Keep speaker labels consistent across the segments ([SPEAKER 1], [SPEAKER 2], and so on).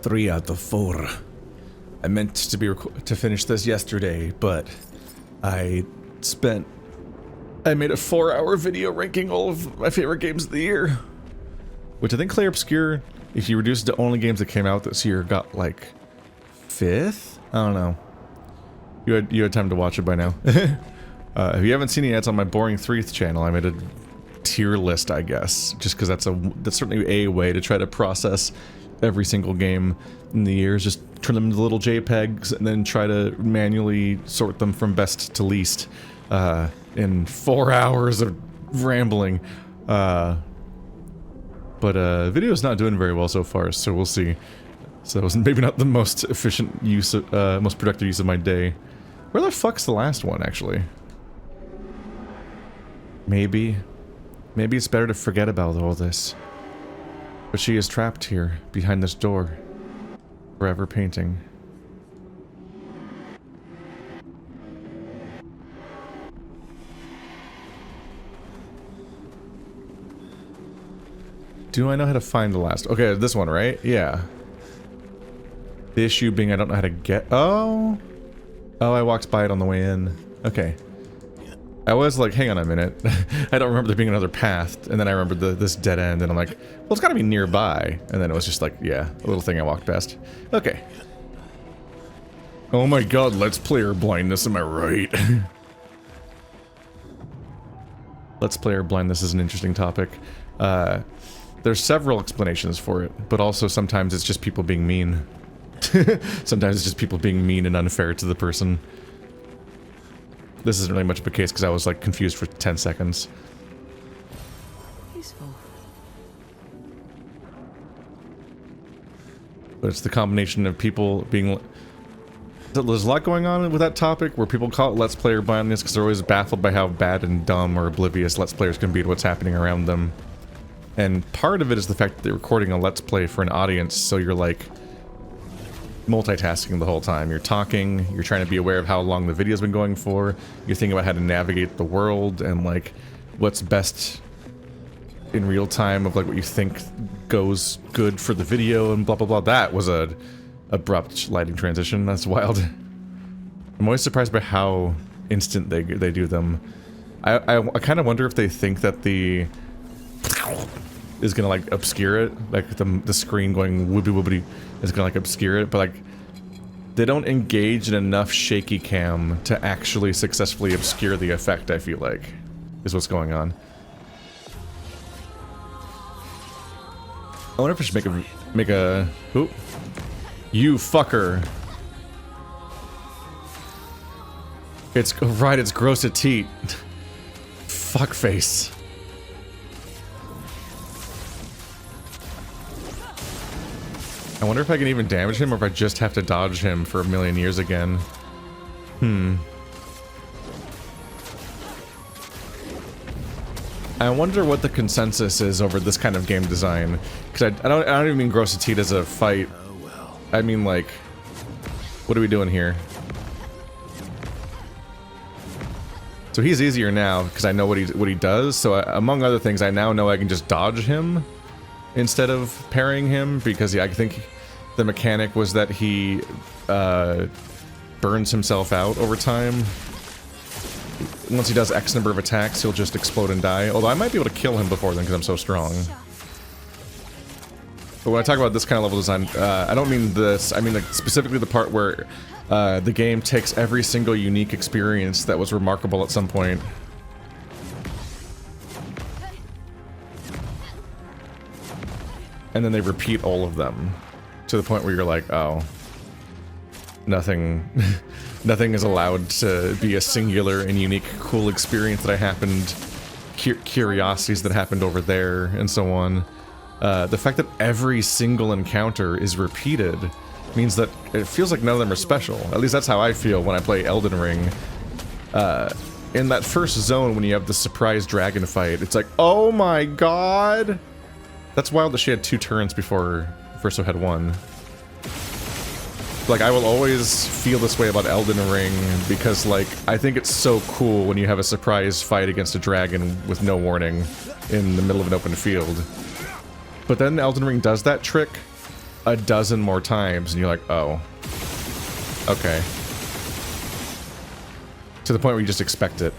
[SPEAKER 1] 3 out of 4. I meant to finish this yesterday, but I made a 4-hour video ranking all of my favorite games of the year. Which I think Clair Obscur, if you reduce it to only games that came out this year, got like 5th? I don't know. You had time to watch it by now. If you haven't seen it yet, it's on my Boring 3th channel. I made a tier list, I guess, just because that's certainly a way to try to process every single game in the years. Just turn them into little JPEGs and then try to manually sort them from best to least in 4 hours of rambling. But video's not doing very well so far, so we'll see. So it was maybe not the most efficient use of, most productive use of my day. Where the fuck's the last one, actually? Maybe it's better to forget about all this. But she is trapped here, behind this door. Forever painting. Do I know how to find the last? Okay, this one, right? Yeah. The issue being I don't know how to get... Oh! Oh, I walked by it on the way in. Okay. I was like, hang on a minute. I don't remember there being another path, and then I remembered this dead end, and I'm like, well, it's gotta be nearby. And then it was just like, yeah, a little thing I walked past. Okay. Oh my god, let's player blindness, am I right? Let's player blindness is an interesting topic. There's several explanations for it, but also sometimes it's just people being mean. Sometimes it's just people being mean and unfair to the person. This isn't really much of a case because I was like confused for 10 seconds.
[SPEAKER 2] Useful.
[SPEAKER 1] But it's the combination of people being... There's a lot going on with that topic where people call it Let's Player blindness because they're always baffled by how bad and dumb or oblivious Let's Players can be to what's happening around them. And part of it is the fact that they're recording a Let's Play for an audience, so you're like multitasking the whole time. You're talking, you're trying to be aware of how long the video's been going for, you're thinking about how to navigate the world and like what's best in real time of like what you think goes good for the video and blah blah blah. That was a abrupt lighting transition. That's wild. I'm always surprised by how instant they do them. I kind of wonder if they think that the is gonna like obscure it, like the screen going whoopty whoopty is gonna like obscure it, but like they don't engage in enough shaky cam to actually successfully obscure the effect. I feel like is what's going on. I wonder if I should make a oop. You fucker. It's right, it's gross to teat. Fuckface. I wonder if I can even damage him or if I just have to dodge him for a million years again. I wonder what the consensus is over this kind of game design. Because I don't even mean gross to teat as a fight. I mean like, what are we doing here? So he's easier now because I know what he does. So among other things, I now know I can just dodge him instead of parrying him, because I think the mechanic was that he burns himself out over time. Once he does X number of attacks, he'll just explode and die. Although I might be able to kill him before then because I'm so strong. But when I talk about this kind of level design, I don't mean this. I mean like specifically the part where the game takes every single unique experience that was remarkable at some point. And then they repeat all of them to the point where you're like, oh, nothing is allowed to be a singular and unique cool experience that happened, curiosities that happened over there, and so on. The fact that every single encounter is repeated means that it feels like none of them are special. At least that's how I feel when I play Elden Ring. In that first zone when you have the surprise dragon fight, it's like, oh my god! That's wild that she had 2 turns before Verso had 1. Like, I will always feel this way about Elden Ring, because, like, I think it's so cool when you have a surprise fight against a dragon with no warning in the middle of an open field. But then Elden Ring does that trick a dozen more times, and you're like, oh, okay. To the point where you just expect it.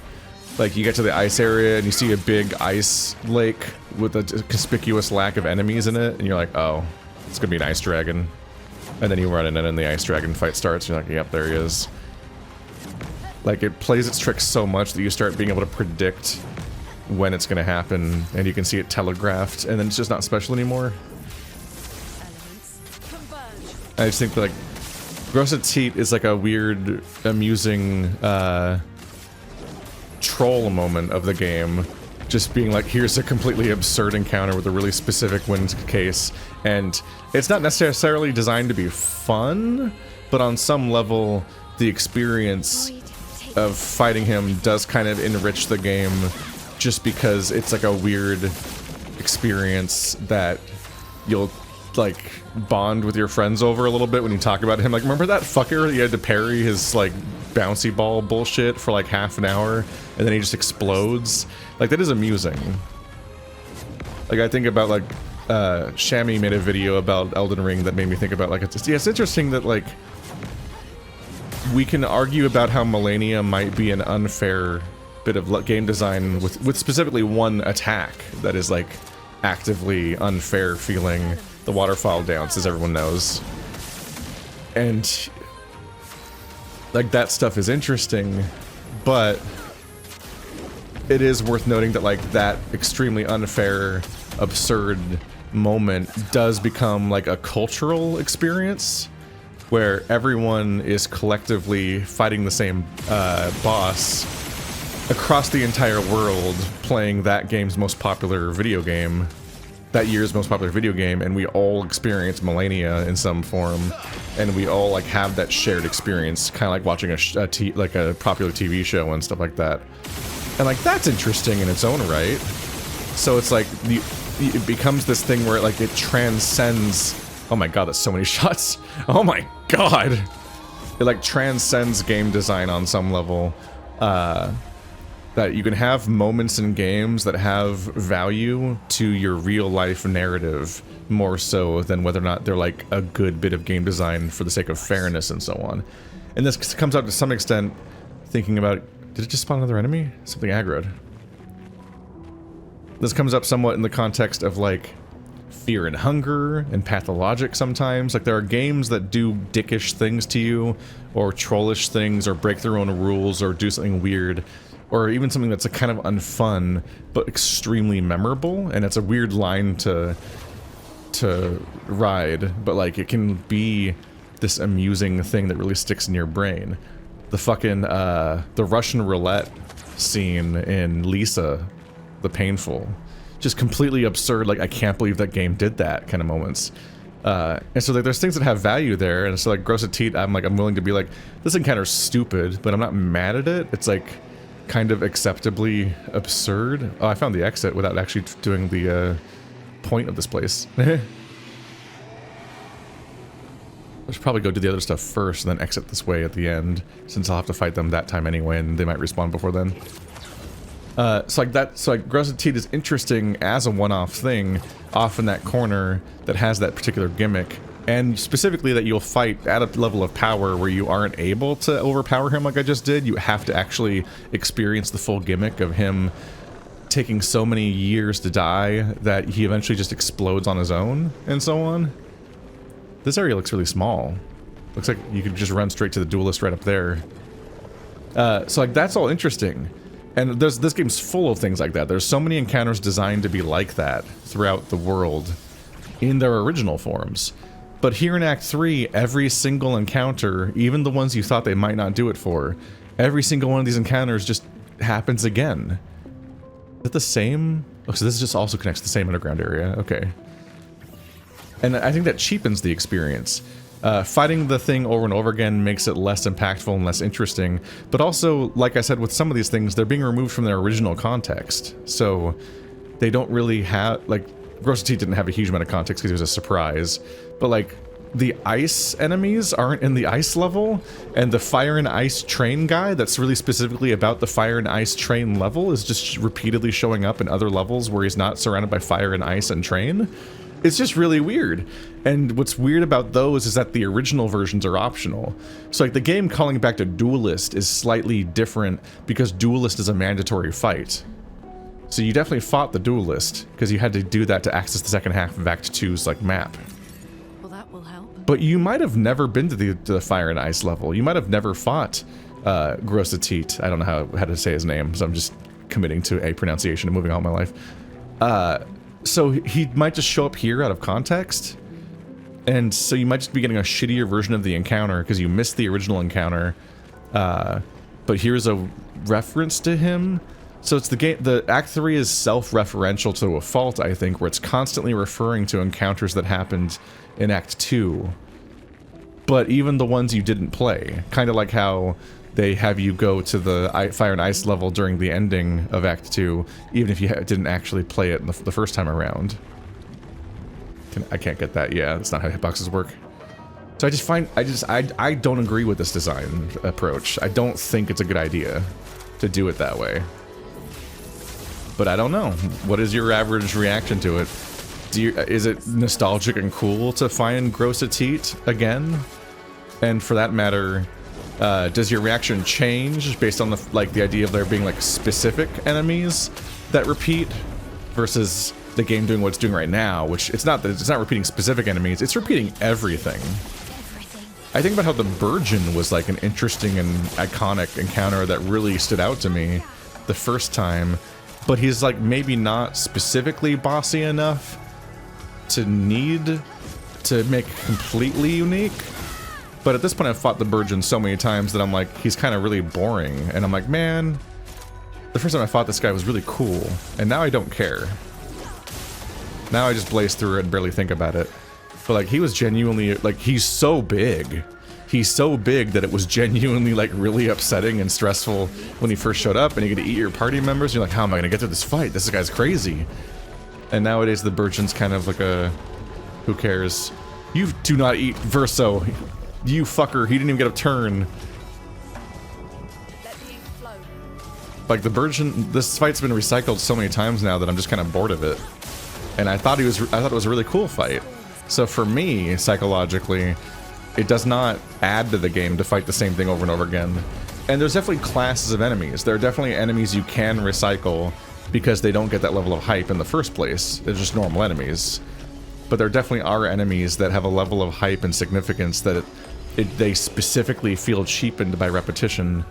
[SPEAKER 1] Like, you get to the ice area, and you see a big ice lake with a conspicuous lack of enemies in it, and you're like, oh, it's gonna be an ice dragon. And then you run in it, and the ice dragon fight starts, and you're like, yep, there he is. Like, it plays its tricks so much that you start being able to predict when it's gonna happen, and you can see it telegraphed, and then it's just not special anymore. I just think that, like, Grosset Teat is like a weird, amusing, troll moment of the game. Just being like, here's a completely absurd encounter with a really specific win case, and it's not necessarily designed to be fun, but on some level, the experience of fighting him does kind of enrich the game, just because it's like a weird experience that you'll like bond with your friends over a little bit when you talk about him. Like, remember that fucker that you had to parry his like bouncy ball bullshit for like half an hour and then he just explodes? Like, that is amusing. Like, I think about like Shammy made a video about Elden Ring that made me think about like, yeah, it's interesting that like we can argue about how Malenia might be an unfair bit of game design with specifically one attack that is like actively unfair feeling. The waterfall dance, as everyone knows. And like, that stuff is interesting, but it is worth noting that like that extremely unfair, absurd moment does become like a cultural experience where everyone is collectively fighting the same boss across the entire world, playing that game's most popular video game, that year's most popular video game, and we all experience Malenia in some form, and we all like have that shared experience, kind of like watching like a popular TV show and stuff like that. And like, that's interesting in its own right. So it's like it becomes this thing where like it transcends. Oh my god, that's so many shots. Oh my god. It like transcends game design on some level. That you can have moments in games that have value to your real life narrative more so than whether or not they're like a good bit of game design for the sake of fairness and so on. And this comes out to some extent thinking about, did it just spawn another enemy? Something aggroed. This comes up somewhat in the context of like Fear and Hunger and Pathologic sometimes. Like, there are games that do dickish things to you, or trollish things, or break their own rules, or do something weird, or even something that's a kind of unfun but extremely memorable. And it's a weird line to ride, but like, it can be this amusing thing that really sticks in your brain. The fucking the Russian roulette scene in Lisa the Painful, just completely absurd. Like, I can't believe that game did that kind of moments. And so like, there's things that have value there, and so like Grosset Teat, I'm willing to be like, this encounter's stupid, but I'm not mad at it. It's like kind of acceptably absurd. Oh, I found the exit without actually doing the point of this place. I should probably go do the other stuff first and then exit this way at the end, since I'll have to fight them that time anyway, and they might respawn before then. So like Grosset Teat is interesting as a one-off thing, off in that corner that has that particular gimmick, and specifically that you'll fight at a level of power where you aren't able to overpower him like I just did. You have to actually experience the full gimmick of him taking so many years to die that he eventually just explodes on his own, and so on. This area looks really small. Looks like you could just run straight to the duelist right up there. So like, that's all interesting. And this game's full of things like that. There's so many encounters designed to be like that throughout the world in their original forms. But here in Act 3, every single encounter, even the ones you thought they might not do it for, every single one of these encounters just happens again. Is it the same? Oh, so this just also connects to the same underground area. Okay. And I think that cheapens the experience. Fighting the thing over and over again makes it less impactful and less interesting, but also, like I said, with some of these things, they're being removed from their original context. So they don't really have, like, Grosset Teat didn't have a huge amount of context because it was a surprise, but like, the ice enemies aren't in the ice level, and the fire and ice train guy that's really specifically about the fire and ice train level is just repeatedly showing up in other levels where he's not surrounded by fire and ice and train. It's just really weird. And what's weird about those is that the original versions are optional. So like the game calling it back to Duelist is slightly different because Duelist is a mandatory fight. So you definitely fought the Duelist because you had to do that to access the second half of Act 2's like map.
[SPEAKER 2] Well, that will help.
[SPEAKER 1] But you might have never been to the Fire and Ice level. You might have never fought Grossatit. I don't know how to say his name, so I'm just committing to a pronunciation and moving on my life. So he might just show up here out of context. And so you might just be getting a shittier version of the encounter because you missed the original encounter. But here's a reference to him. So it's the Act 3 is self-referential to a fault, I think, where it's constantly referring to encounters that happened in Act 2. But even the ones you didn't play, kind of like how they have you go to the Fire and Ice level during the ending of Act 2, even if you didn't actually play it the first time around. I can't get that. Yeah, that's not how hitboxes work. So I just find, I don't agree with this design approach. I don't think it's a good idea to do it that way. But I don't know. What is your average reaction to it? Is it nostalgic and cool to find Grossatit again? And for that matter, does your reaction change based on the idea of there being like specific enemies that repeat versus the game doing what it's doing right now, which it's not repeating specific enemies, it's repeating everything. I think about how the Burgeon was like an interesting and iconic encounter that really stood out to me the first time, but he's like maybe not specifically bossy enough to need to make it completely unique. But at this point I've fought the Burgeon so many times that I'm like, he's kind of really boring, and I'm like, man, the first time I fought this guy was really cool, and now I don't care. Now I just blaze through it and barely think about it. But like, he was genuinely, like, he's so big. He's so big that it was genuinely like really upsetting and stressful when he first showed up, and you get to eat your party members, and you're like, how am I gonna get through this fight? This guy's crazy. And nowadays the Burgeon's kind of like a, who cares? You do not eat Verso. You fucker, he didn't even get a turn. Like the Burgeon, this fight's been recycled so many times now that I'm just kind of bored of it. And I thought it was a really cool fight. So for me, psychologically, it does not add to the game to fight the same thing over and over again. And there's definitely classes of enemies. There are definitely enemies you can recycle because they don't get that level of hype in the first place. They're just normal enemies. But there definitely are enemies that have a level of hype and significance that they specifically feel cheapened by repetition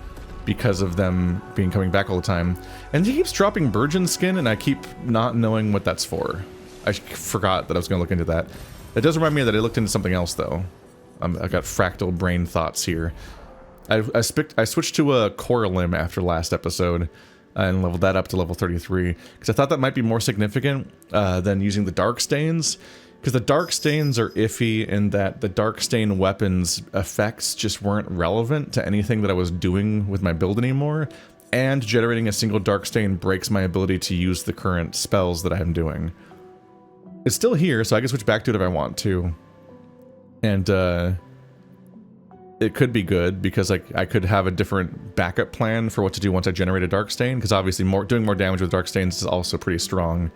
[SPEAKER 1] because of them coming back all the time. And he keeps dropping Burgeon skin, and I keep not knowing what that's for. I forgot that I was going to look into that. It does remind me that I looked into something else, though. I got fractal brain thoughts here. I switched to a Core Limb after last episode and leveled that up to level 33 because I thought that might be more significant than using the Dark Stains. Because the Dark Stains are iffy in that the Dark Stain weapons effects just weren't relevant to anything that I was doing with my build anymore, and generating a single Dark Stain breaks my ability to use the current spells that I am doing. It's still here, so I can switch back to it if I want to. And it could be good because like I could have a different backup plan for what to do once I generate a Dark Stain, because obviously doing more damage with Dark Stains is also pretty strong.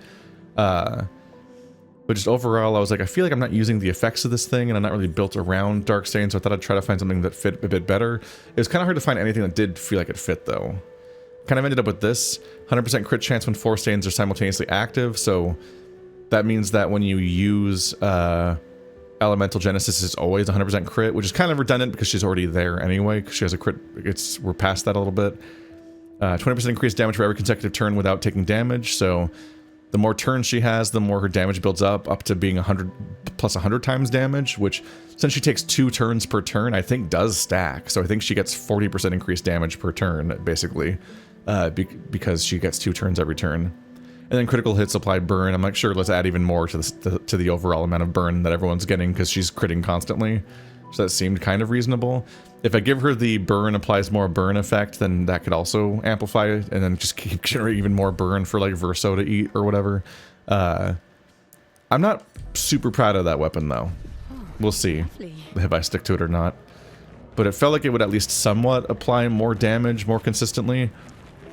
[SPEAKER 1] But just overall, I was like, I feel like I'm not using the effects of this thing, and I'm not really built around Dark Stains, so I thought I'd try to find something that fit a bit better. It was kind of hard to find anything that did feel like it fit, though. Kind of ended up with this. 100% crit chance when 4 stains are simultaneously active, so that means that when you use Elemental Genesis, it's always 100% crit, which is kind of redundant because she's already there anyway, because she has a crit. We're past that a little bit. 20% increased damage for every consecutive turn without taking damage, so the more turns she has, the more her damage builds up to being 100 plus 100 times damage, which, since she takes 2 turns per turn, I think does stack. So I think she gets 40% increased damage per turn, basically, because she gets 2 turns every turn. And then critical hits apply burn. I'm like, sure, let's add even more to the overall amount of burn that everyone's getting, because she's critting constantly. So that seemed kind of reasonable. If I give her the burn applies more burn effect, then that could also amplify it, and then just keep generating even more burn for like Verso to eat or whatever. I'm not super proud of that weapon though. We'll see if I stick to it or not. But it felt like it would at least somewhat apply more damage more consistently.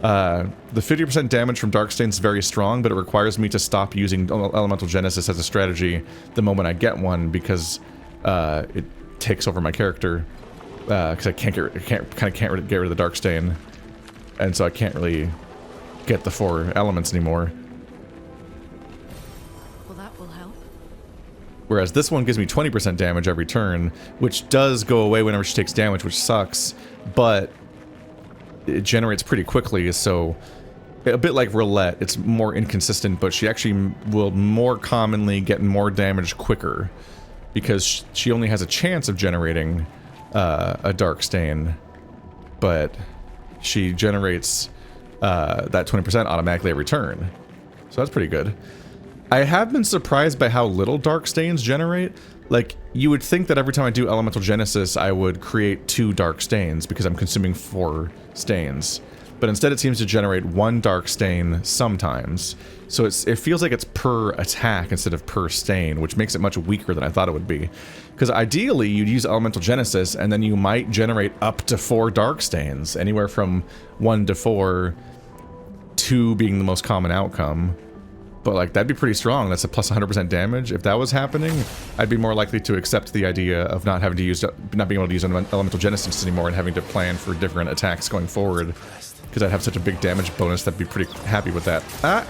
[SPEAKER 1] The 50% damage from Dark Stains is very strong, but it requires me to stop using Elemental Genesis as a strategy the moment I get one, because it takes over my character. Because I can't get rid of the Dark Stain, and so I can't really get the 4 elements anymore.
[SPEAKER 2] Well, that will help.
[SPEAKER 1] Whereas this one gives me 20% damage every turn, which does go away whenever she takes damage, which sucks, but it generates pretty quickly, so a bit like Roulette, it's more inconsistent, but she actually will more commonly get more damage quicker, because she only has a chance of generating a Dark Stain, but she generates that 20% automatically every turn. So that's pretty good. I have been surprised by how little Dark Stains generate. Like, you would think that every time I do Elemental Genesis, I would create 2 Dark Stains, because I'm consuming 4 stains. But instead it seems to generate 1 Dark Stain sometimes. So it feels like it's per attack instead of per stain, which makes it much weaker than I thought it would be. Because ideally, you'd use Elemental Genesis, and then you might generate up to 4 Dark Stains. Anywhere from 1 to 4, 2 being the most common outcome. But, like, that'd be pretty strong. That's a plus 100% damage. If that was happening, I'd be more likely to accept the idea of not having to use, not being able to use Elemental Genesis anymore and having to plan for different attacks going forward. Because I'd have such a big damage bonus that I'd be pretty happy with that. Ah!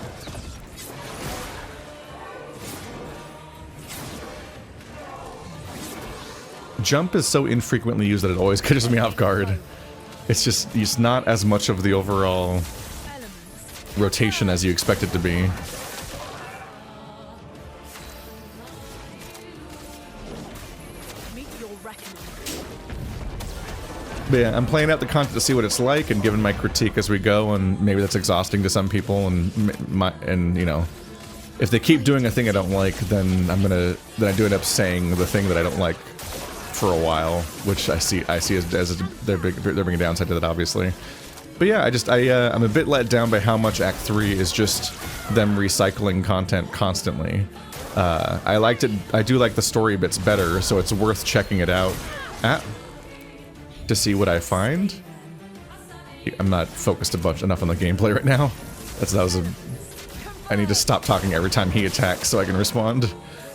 [SPEAKER 1] Jump is so infrequently used that it always catches me off guard. It's not as much of the overall rotation as you expect it to be. But yeah, I'm playing out the content to see what it's like and giving my critique as we go, and maybe that's exhausting to some people, and you know, if they keep doing a thing I don't like, then I do end up saying the thing that I don't like for a while, which I see as their big downside to that, obviously. But yeah, I'm a bit let down by how much Act 3 is just them recycling content constantly. I do like the story bits better, so it's worth checking it out to see what I find. I'm not focused enough on the gameplay right now. I need to stop talking every time he attacks so I can respond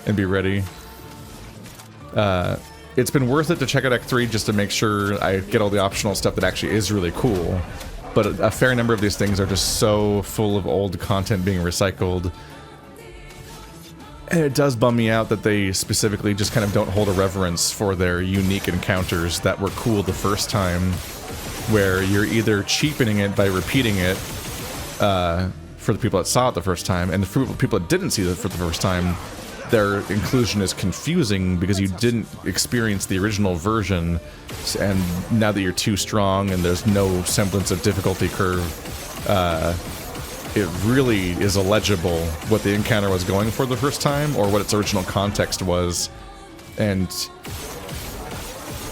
[SPEAKER 1] and be ready. It's been worth it to check out Act 3 just to make sure I get all the optional stuff that actually is really cool. But a fair number of these things are just so full of old content being recycled. And it does bum me out that they specifically just kind of don't hold a reverence for their unique encounters that were cool the first time, where you're either cheapening it by repeating it for the people that saw it the first time, and for people that didn't see it for the first time, their inclusion is confusing because you didn't experience the original version, and now that you're too strong and there's no semblance of difficulty curve, it really is illegible what the encounter was going for the first time, or what its original context was, and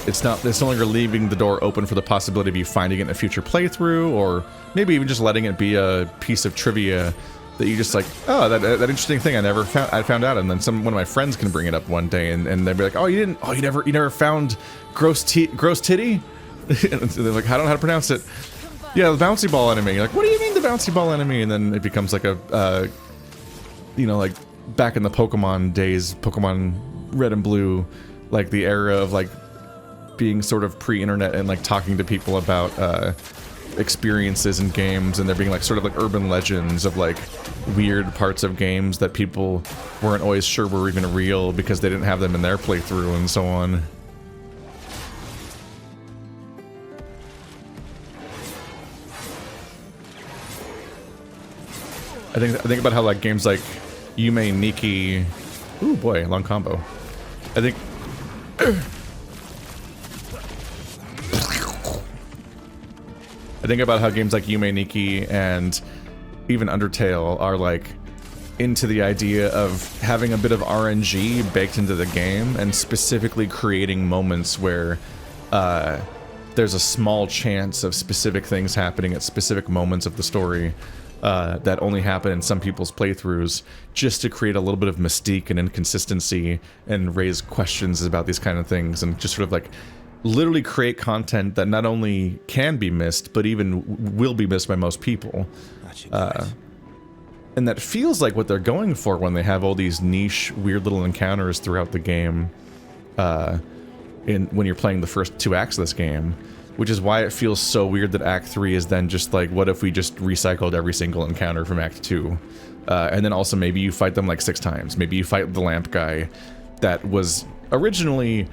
[SPEAKER 1] it's no longer leaving the door open for the possibility of you finding it in a future playthrough, or maybe even just letting it be a piece of trivia that you just like, oh, that interesting thing I found out, and then one of my friends can bring it up one day, and they'll be like, oh, you never found gross titty? And they're like, I don't know how to pronounce it. Yeah, the bouncy ball enemy. You're like, what do you mean the bouncy ball enemy? And then it becomes like like back in the Pokemon days, Pokemon Red and Blue, like the era of like being sort of pre-internet and like talking to people about experiences in games, and there being like sort of like urban legends of like weird parts of games that people weren't always sure were even real because they didn't have them in their playthrough and so on. I think about how like games like Yume Nikki, ooh boy, long combo. I think about how games like Yume Nikki and even Undertale are like into the idea of having a bit of RNG baked into the game, and specifically creating moments where there's a small chance of specific things happening at specific moments of the story that only happen in some people's playthroughs, just to create a little bit of mystique and inconsistency and raise questions about these kind of things, and just sort of like literally create content that not only can be missed, but even will be missed by most people. And that feels like what they're going for when they have all these niche, weird little encounters throughout the game, when you're playing the first 2 acts of this game, which is why it feels so weird that Act 3 is then just like, what if we just recycled every single encounter from Act 2? And then also maybe you fight them like 6 times. Maybe you fight the lamp guy that was originally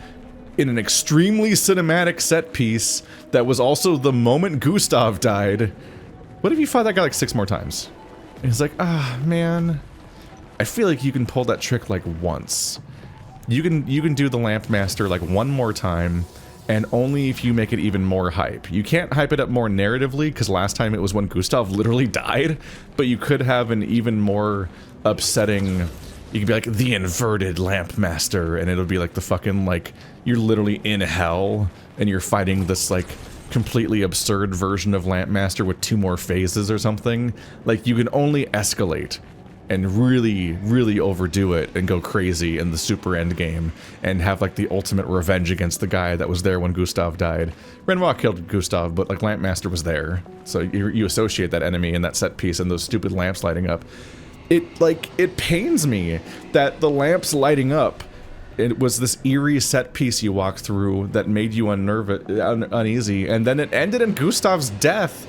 [SPEAKER 1] in an extremely cinematic set piece that was also the moment Gustav died. What if you fought that guy like 6 more times? And he's like, ah, man, I feel like you can pull that trick like once. You can do the Lamp Master like 1 more time, and only if you make it even more hype. You can't hype it up more narratively, because last time it was when Gustav literally died, but you could have an even more upsetting... You could be like, the inverted Lamp Master, and it'll be like the fucking, like, you're literally in hell, and you're fighting this, like, completely absurd version of Lamp Master with 2 more phases or something. Like, you can only escalate and really, really overdo it and go crazy in the super end game and have, like, the ultimate revenge against the guy that was there when Gustav died. Renoir killed Gustav, but, like, Lamp Master was there. So you associate that enemy in that set piece and those stupid lamps lighting up. It pains me that the lamps lighting up, it was this eerie set piece you walked through that made you uneasy, and then it ended in Gustav's death,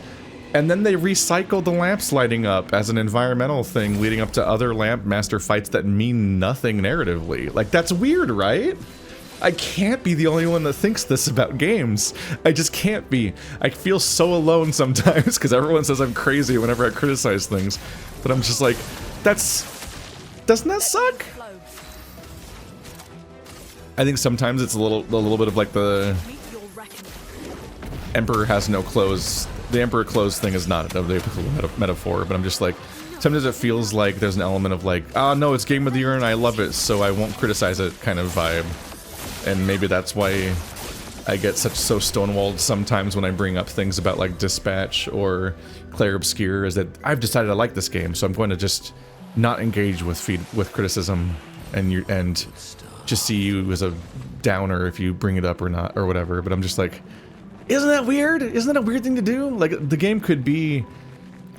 [SPEAKER 1] and then they recycled the lamps lighting up as an environmental thing leading up to other Lamp Master fights that mean nothing narratively. Like, that's weird, right? I can't be the only one that thinks this about games. I just can't be. I feel so alone sometimes because everyone says I'm crazy whenever I criticize things, but I'm just like, doesn't that suck? I think sometimes it's a little bit of like the Emperor has no clothes. The Emperor clothes thing is not a metaphor, but I'm just like, sometimes it feels like there's an element of like, oh no, it's Game of the Year and I love it, so I won't criticize it kind of vibe. And maybe that's why I get so stonewalled sometimes when I bring up things about like Dispatch or Clair Obscur, is that I've decided I like this game, so I'm going to just not engage with criticism and just see you as a downer if you bring it up or not or whatever. But I'm just like, isn't that weird? Isn't that a weird thing to do? Like, the game could be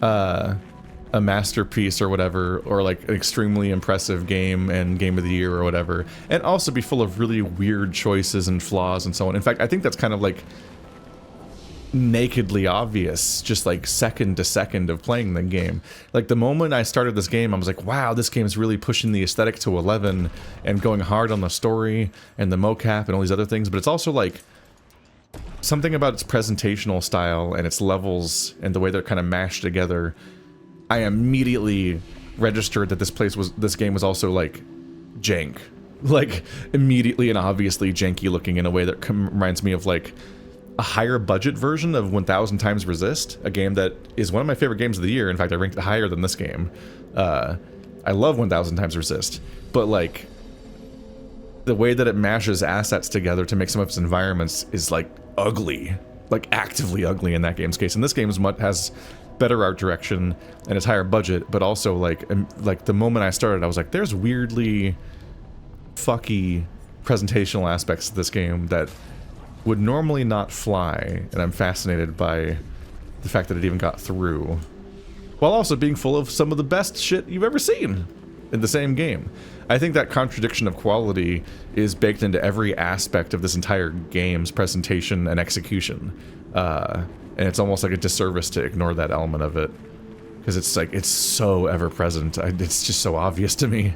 [SPEAKER 1] a masterpiece or whatever, or like an extremely impressive game and Game of the Year or whatever, and also be full of really weird choices and flaws and so on. In fact, I think that's kind of like nakedly obvious, just like second to second of playing the game. Like, the moment I started this game, I was like, wow, this game is really pushing the aesthetic to 11 and going hard on the story and the mocap and all these other things, but it's also like something about its presentational style and its levels and the way they're kind of mashed together. I immediately registered that this game was also like jank, like immediately and obviously janky looking in a way that reminds me of like a higher budget version of 1000 Times Resist, a game that is one of my favorite games of the year. In fact, I ranked it higher than this game. I love 1000 Times Resist, but like the way that it mashes assets together to make some of its environments is like ugly, like actively ugly in that game's case. And this game has better art direction and it's higher budget, but also like the moment I started, I was like, there's weirdly fucky presentational aspects to this game that would normally not fly, and I'm fascinated by the fact that it even got through, while also being full of some of the best shit you've ever seen in the same game. I think that contradiction of quality is baked into every aspect of this entire game's presentation and execution, and it's almost like a disservice to ignore that element of it, because it's like, it's so ever-present. It's just so obvious to me.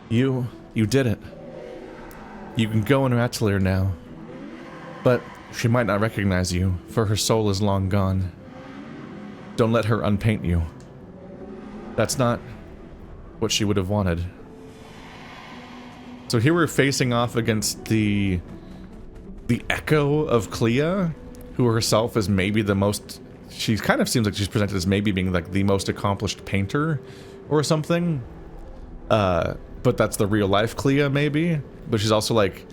[SPEAKER 1] You did it. You can go in her atelier now, but she might not recognize you, for her soul is long gone. Don't let her unpaint you. That's not what she would have wanted. So here we're facing off against the echo of Clea, who herself is maybe the most... She kind of seems like she's presented as maybe being like the most accomplished painter or something. But that's the real life Clea, maybe. But she's also like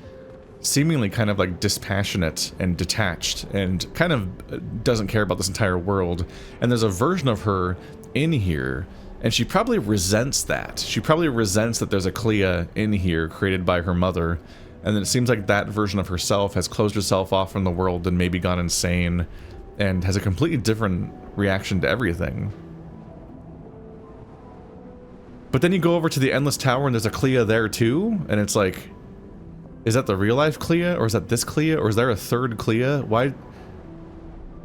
[SPEAKER 1] seemingly kind of like dispassionate and detached and kind of doesn't care about this entire world. And there's a version of her in here, and she probably resents that. She probably resents that there's a Clea in here created by her mother, And then it seems like that version of herself has closed herself off from the world and maybe gone insane and has a completely different reaction to everything. But then you go over to the Endless Tower and there's a Clea there too, and it's like, is that the real life Clea, or is that this Clea, or is there a third Clea? Why?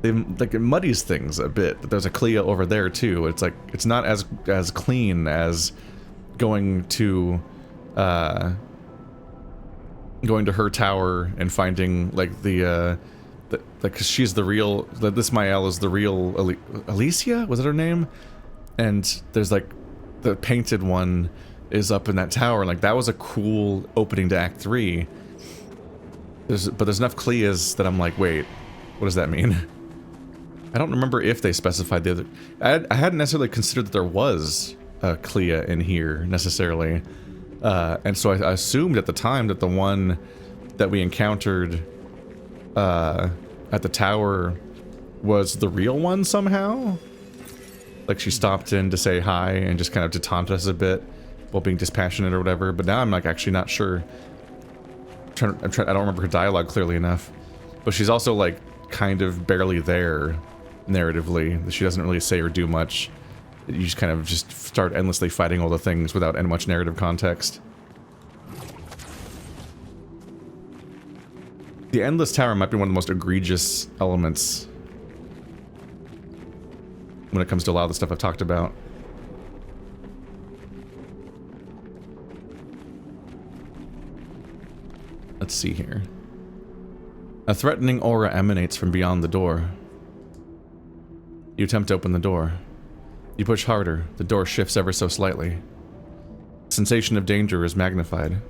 [SPEAKER 1] Like, it muddies things a bit, that there's a Clea over there too. It's like, it's not as clean as going to her tower and finding, like, like, 'cause she's the real, this Mael is the real Alicia? Was that her name? And there's, like, the painted one is up in that tower. Like, that was a cool opening to Act 3. But there's enough Cleas that I'm like, wait, what does that mean? I don't remember if they specified the other... I hadn't necessarily considered that there was a Clea in here, necessarily. And so I assumed at the time that the one that we encountered at the tower was the real one somehow. Like, she stopped in to say hi and just kind of to taunt us a bit while being dispassionate or whatever. But now I'm, like, actually not sure. I don't remember her dialogue clearly enough. But she's also, like, kind of barely there narratively. She doesn't really say or do much. You just kind of just start endlessly fighting all the things without any much narrative context. The Endless Tower might be one of the most egregious elements when it comes to a lot of the stuff I've talked about. Let's see here. A threatening aura emanates from beyond the door. You attempt to open the door. You push harder. The door shifts ever so slightly. The sensation of danger is magnified.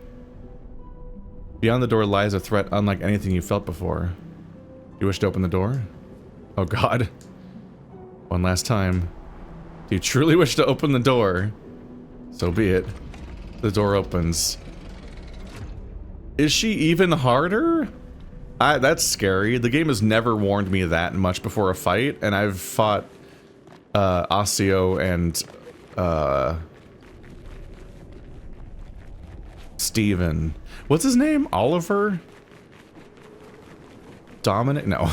[SPEAKER 1] Beyond the door lies a threat unlike anything you felt before. You wish to open the door? Oh god. One last time. Do you truly wish to open the door? So be it. The door opens. Is she even harder? That's scary. The game has never warned me that much before a fight, and I've fought Osseo and Steven. What's his name? Oliver? Dominic? No.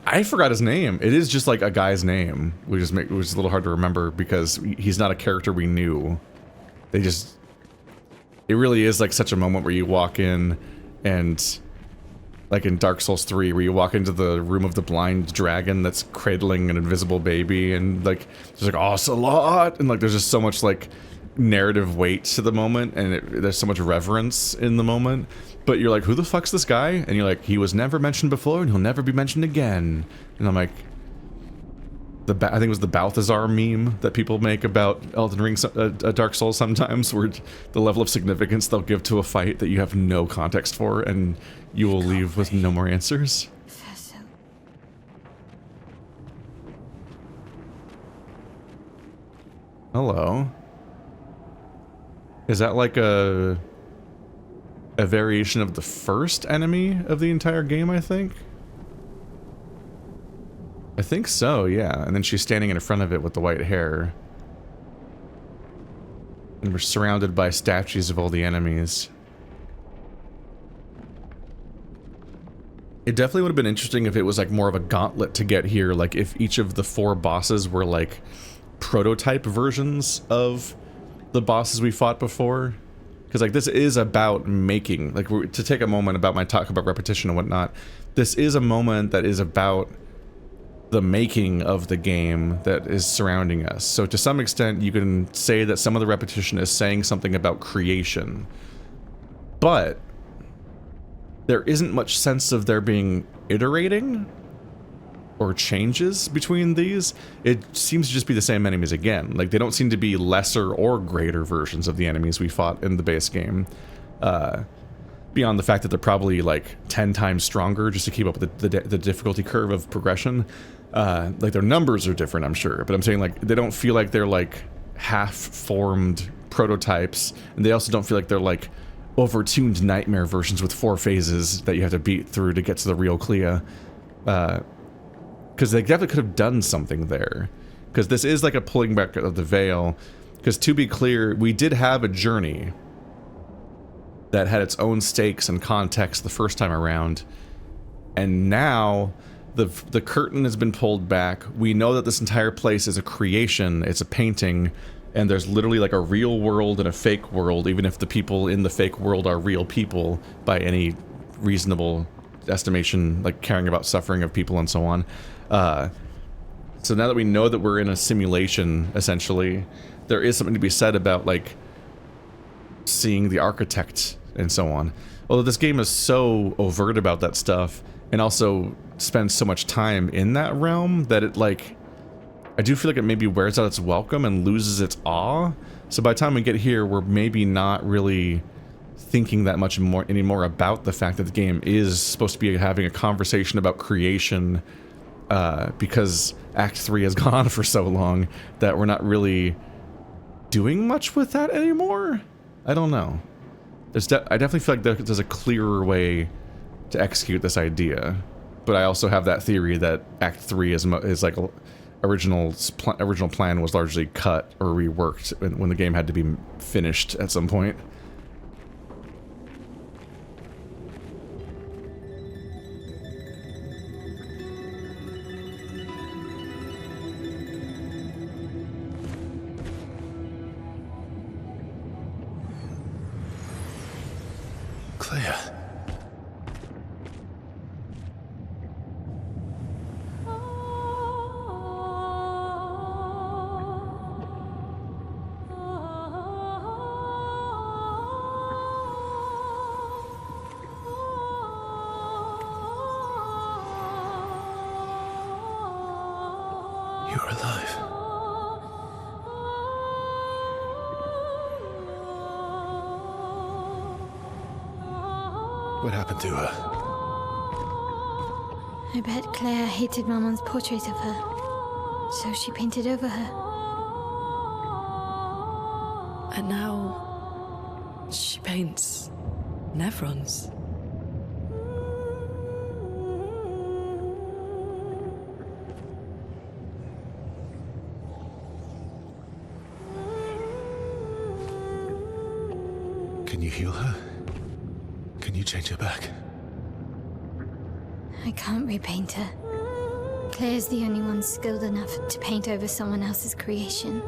[SPEAKER 1] I forgot his name. It is just like a guy's name, which is a little hard to remember because he's not a character we knew. It really is like such a moment where you walk in and, like in Dark Souls 3, where you walk into the room of the blind dragon that's cradling an invisible baby, and like there's like Ocelot, and like there's just so much like narrative weight to the moment, and there's so much reverence in the moment. But you're like, who the fuck's this guy? And you're like, he was never mentioned before, and he'll never be mentioned again. And I'm like, I think it was the Balthazar meme that people make about Elden Ring, Dark Souls sometimes, where the level of significance they'll give to a fight that you have no context for, and you will leave with no more answers. Hello. Is that like a variation of the first enemy of the entire game, I think? I think so, yeah. And then she's standing in front of it with the white hair. And we're surrounded by statues of all the enemies. It definitely would have been interesting if it was like more of a gauntlet to get here, like if each of the 4 bosses were like prototype versions of the bosses we fought before. Because like this is about making, like to take a moment about my talk about repetition and whatnot, this is a moment that is about the making of the game that is surrounding us. So to some extent you can say that some of the repetition is saying something about creation, but there isn't much sense of there being iterating or changes between these. It seems to just be the same enemies again. Like they don't seem to be lesser or greater versions of the enemies we fought in the base game. Beyond the fact that they're probably like 10 times stronger just to keep up with the difficulty curve of progression. Like their numbers are different, I'm sure, but I'm saying like they don't feel like they're like half-formed prototypes, and they also don't feel like they're like over-tuned nightmare versions with 4 phases that you have to beat through to get to the real Clea. Because they definitely could have done something there. Because this is like a pulling back of the veil. Because to be clear, we did have a journey that had its own stakes and context the first time around. And now the curtain has been pulled back. We know that this entire place is a creation, it's a painting, and there's literally like a real world and a fake world, even if the people in the fake world are real people by any reasonable estimation, like caring about suffering of people and so on. So now that we know that we're in a simulation, essentially, there is something to be said about, like, seeing the architect and so on. Although this game is so overt about that stuff, and also spends so much time in that realm, that it, like, I do feel like it maybe wears out its welcome and loses its awe. So by the time we get here, we're maybe not really thinking that much anymore about the fact that the game is supposed to be having a conversation about creation, because Act 3 has gone on for so long that we're not really doing much with that anymore. I don't know. I definitely feel like there's a clearer way to execute this idea, but I also have that theory that Act 3 is like original plan was largely cut or reworked when the game had to be finished at some point.
[SPEAKER 3] Clea. You're alive. What happened to her?
[SPEAKER 4] I bet Claire hated Maman's portrait of her, so she painted over her.
[SPEAKER 2] And now she paints nevrons.
[SPEAKER 3] Can you heal her? Can you change her back?
[SPEAKER 4] I can't repaint her. Claire's the only one skilled enough to paint over someone else's creation.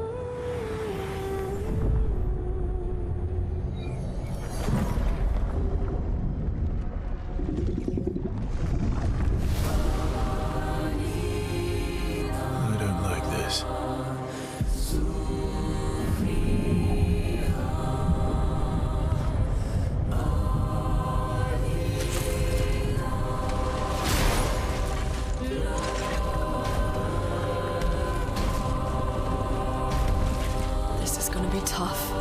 [SPEAKER 3] I don't like this.
[SPEAKER 2] This is gonna be tough.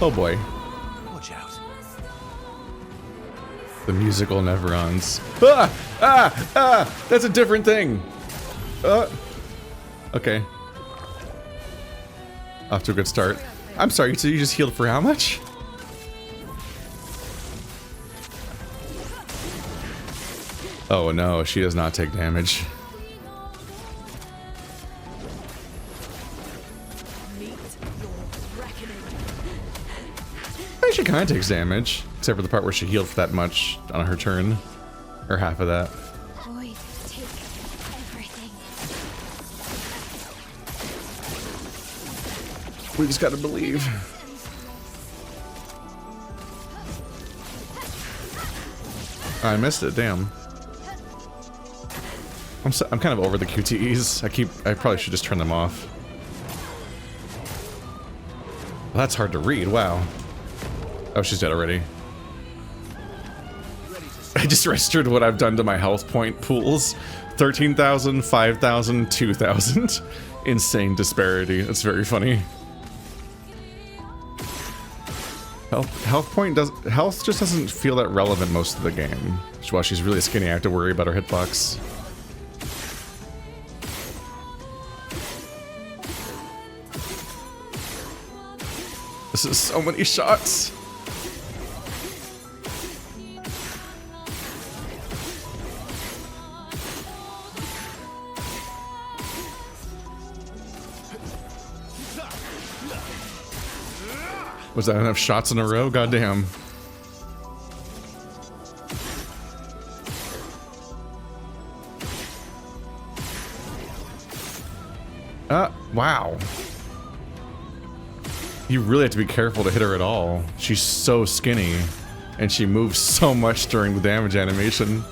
[SPEAKER 1] Oh boy.
[SPEAKER 3] Watch out.
[SPEAKER 1] The musical Neverons. Ah! Ah! Ah! That's a different thing! Okay. Off to a good start. I'm sorry, so you just healed for how much? Oh no, she does not take damage. She kind of takes damage, except for the part where she healed for that much on her turn, or half of that.
[SPEAKER 4] Void, take everything.
[SPEAKER 1] We just gotta believe. I missed it, damn. I'm kind of over the QTEs. I probably should just turn them off. Well, that's hard to read, wow. Oh, she's dead already. I just registered what I've done to my health point pools. 13,000, 5,000, 2,000. Insane disparity. It's very funny. Health just doesn't feel that relevant most of the game. While she's really skinny, I have to worry about her hitbox. This is so many shots. Was that enough shots in a row? Goddamn. Wow. You really have to be careful to hit her at all. She's so skinny, and she moves so much during the damage animation.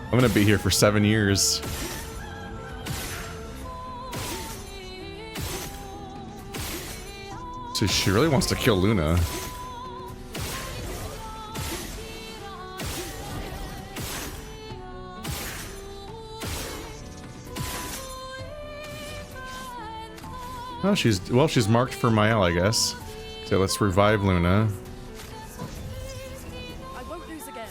[SPEAKER 1] I'm gonna be here for 7 years. So she really wants to kill Luna. Oh, she's marked for Mael, I guess. So let's revive Luna.
[SPEAKER 2] I won't lose again.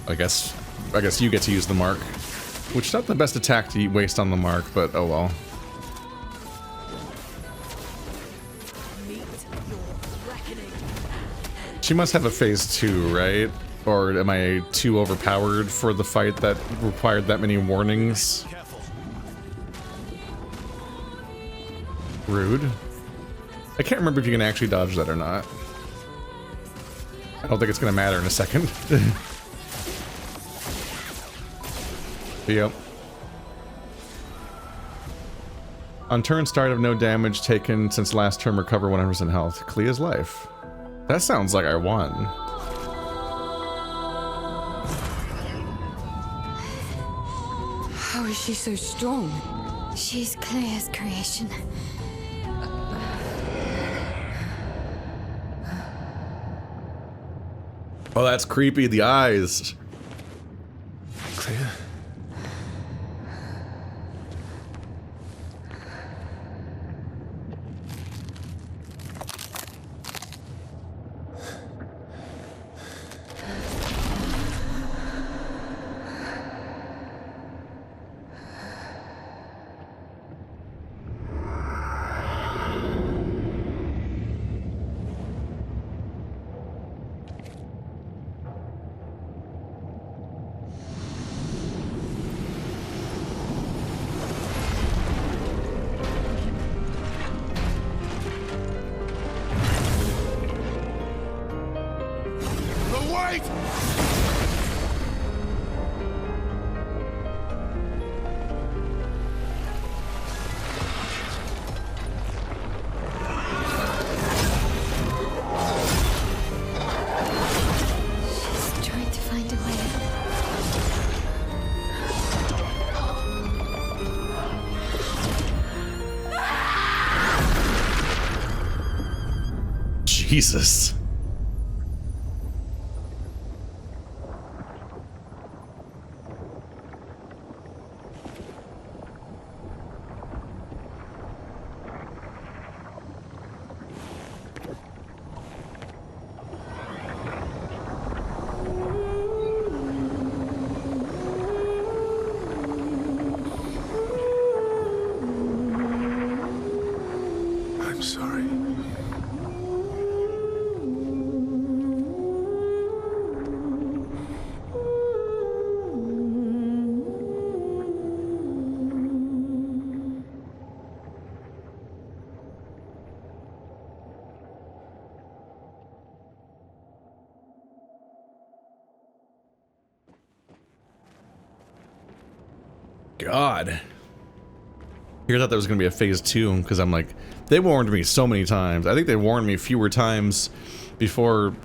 [SPEAKER 1] I guess you get to use the mark, which is not the best attack to waste on the mark, but oh well.
[SPEAKER 2] Meet your reckoning.
[SPEAKER 1] She must have a phase 2, right? Or am I too overpowered for the fight that required that many warnings? Rude. I can't remember if you can actually dodge that or not. I don't think it's gonna matter in a second. Yep. On turn start of no damage taken since last turn, recover 100% health. Clea's life. That sounds like I won.
[SPEAKER 2] How is she so strong?
[SPEAKER 4] She's Claire's creation.
[SPEAKER 1] Oh, that's creepy. The eyes.
[SPEAKER 3] Clea?
[SPEAKER 1] Jesus.
[SPEAKER 3] I'm sorry.
[SPEAKER 1] God. Here's thought there was going to be a phase 2 because I'm like, they warned me so many times. I think they warned me fewer times before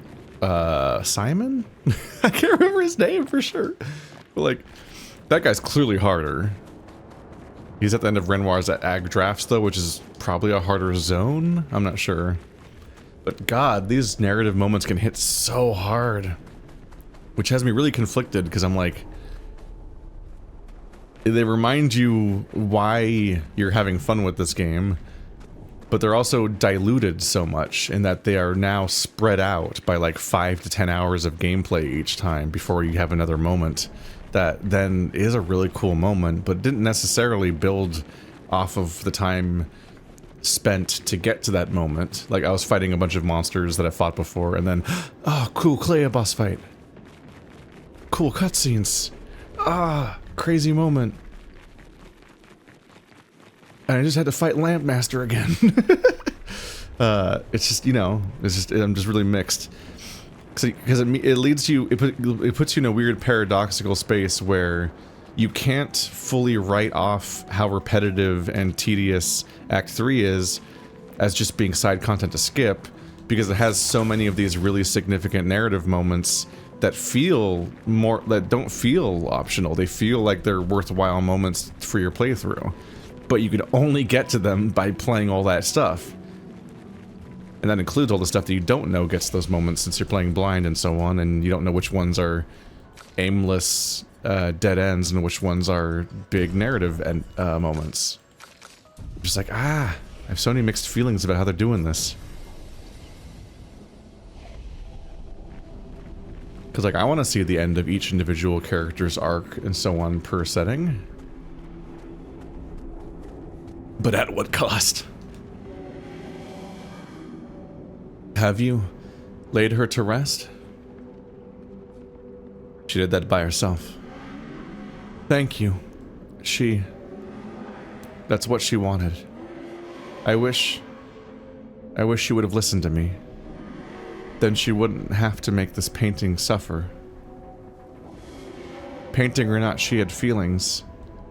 [SPEAKER 1] Simon? I can't remember his name for sure. But like, that guy's clearly harder. He's at the end of Renoir's at Ag Drafts though, which is probably a harder zone. I'm not sure. But God, these narrative moments can hit so hard. Which has me really conflicted because I'm like, they remind you why you're having fun with this game, but they're also diluted so much in that they are now spread out by like 5 to 10 hours of gameplay each time before you have another moment that then is a really cool moment, but didn't necessarily build off of the time spent to get to that moment. Like I was fighting a bunch of monsters that I fought before and then, oh cool, Clea boss fight. Cool cutscenes. Ah, crazy moment. And I just had to fight Lampmaster again. It's just, you know, I'm just really mixed. Because it leads you, it puts you in a weird paradoxical space where you can't fully write off how repetitive and tedious Act 3 is as just being side content to skip, because it has so many of these really significant narrative moments that don't feel optional. They feel like they're worthwhile moments for your playthrough, but you can only get to them by playing all that stuff. And that includes all the stuff that you don't know gets those moments, since you're playing blind and so on, and you don't know which ones are aimless dead ends and which ones are big narrative moments. I'm just like, I have so many mixed feelings about how they're doing this. Because, like, I want to see the end of each individual character's arc and so on per setting. But at what cost? Have you laid her to rest? She did that by herself. Thank you. That's what she wanted. I wish she would have listened to me. Then she wouldn't have to make this painting suffer. Painting or not, she had feelings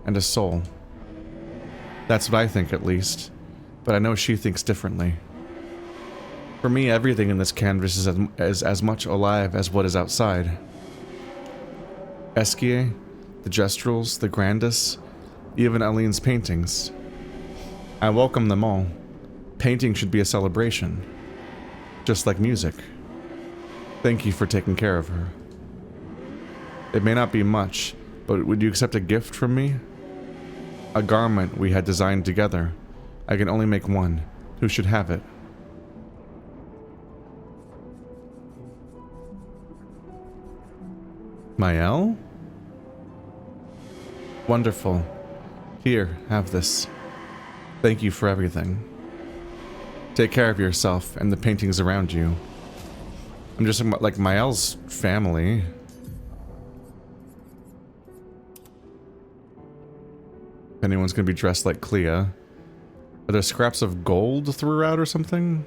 [SPEAKER 1] and a soul. That's what I think, at least. But I know she thinks differently. For me, everything in this canvas is as much alive as what is outside. Esquier, the Gestrels, the Grandis, even Aline's paintings. I welcome them all. Painting should be a celebration. Just like music. Thank you for taking care of her. It may not be much, but would you accept a gift from me? A garment we had designed together. I can only make one. Who should have it? Mael? Wonderful. Here, have this. Thank you for everything. Take care of yourself and the paintings around you. I'm just like Mael's family. If anyone's gonna be dressed like Clea. Are there scraps of gold throughout or something?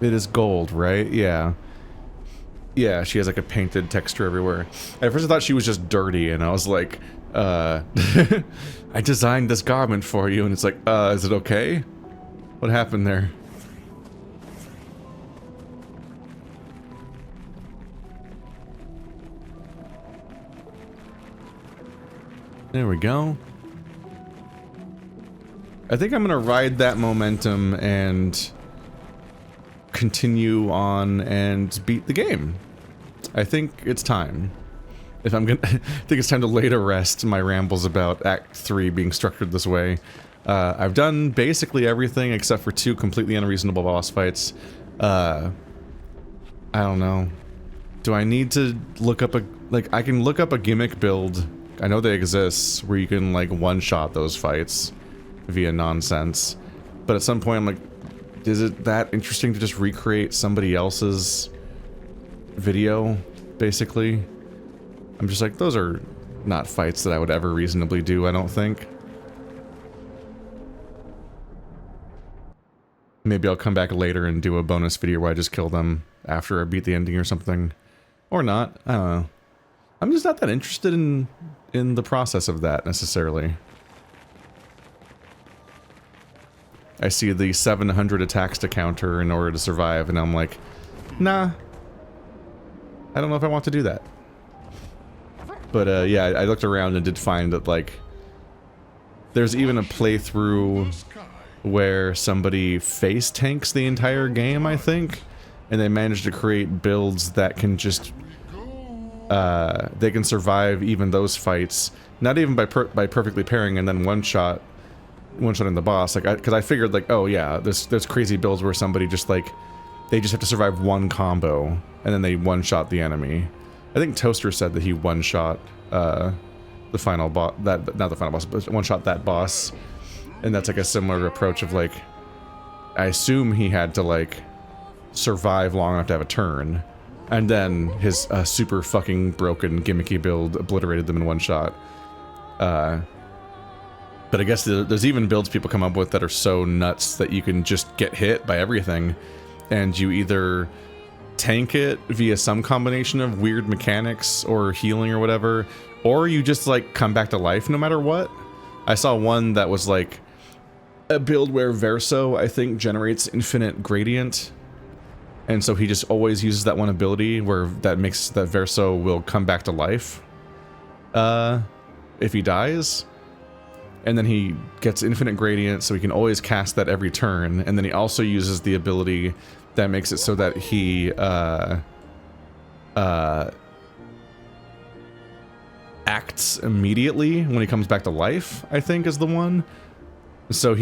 [SPEAKER 1] It is gold, right? Yeah. Yeah, she has like a painted texture everywhere. At first I thought she was just dirty, and I was like, I designed this garment for you, and it's like, is it okay? What happened there? There we go. I think I'm gonna ride that momentum and continue on and beat the game. I think it's time. I think it's time to lay to rest my rambles about Act 3 being structured this way. I've done basically everything except for 2 completely unreasonable boss fights. I don't know. Do I need to look up I can look up a gimmick build. I know they exist where you can like one-shot those fights via nonsense. But at some point I'm like, is it that interesting to just recreate somebody else's video, basically? I'm just like, those are not fights that I would ever reasonably do, I don't think. Maybe I'll come back later and do a bonus video where I just kill them after I beat the ending or something. Or not, I don't know. I'm just not that interested in the process of that, necessarily. I see the 700 attacks to counter in order to survive, and I'm like, nah. I don't know if I want to do that. But, yeah, I looked around and did find that, like, there's even a playthrough where somebody face tanks the entire game, I think, and they managed to create builds that can just, they can survive even those fights, not even by perfectly pairing and then one-shotting the boss, like, because I figured, like, oh yeah, there's crazy builds where somebody just, like, they just have to survive one combo, and then they one-shot the enemy. I think Toaster said that he one-shot, the final boss, not the final boss, but one-shot that boss, And that's like a similar approach of like, I assume he had to like survive long enough to have a turn, and then his super fucking broken gimmicky build obliterated them in one shot. But I guess there's even builds people come up with that are so nuts that you can just get hit by everything, and you either tank it via some combination of weird mechanics or healing or whatever, or you just like come back to life no matter what. I saw one that was like a build where Verso, I think, generates infinite gradient, and so he just always uses that one ability where that makes that Verso will come back to life if he dies. And then he gets infinite gradient, so he can always cast that every turn. And then he also uses the ability that makes it so that he acts immediately when he comes back to life, I think is the one. So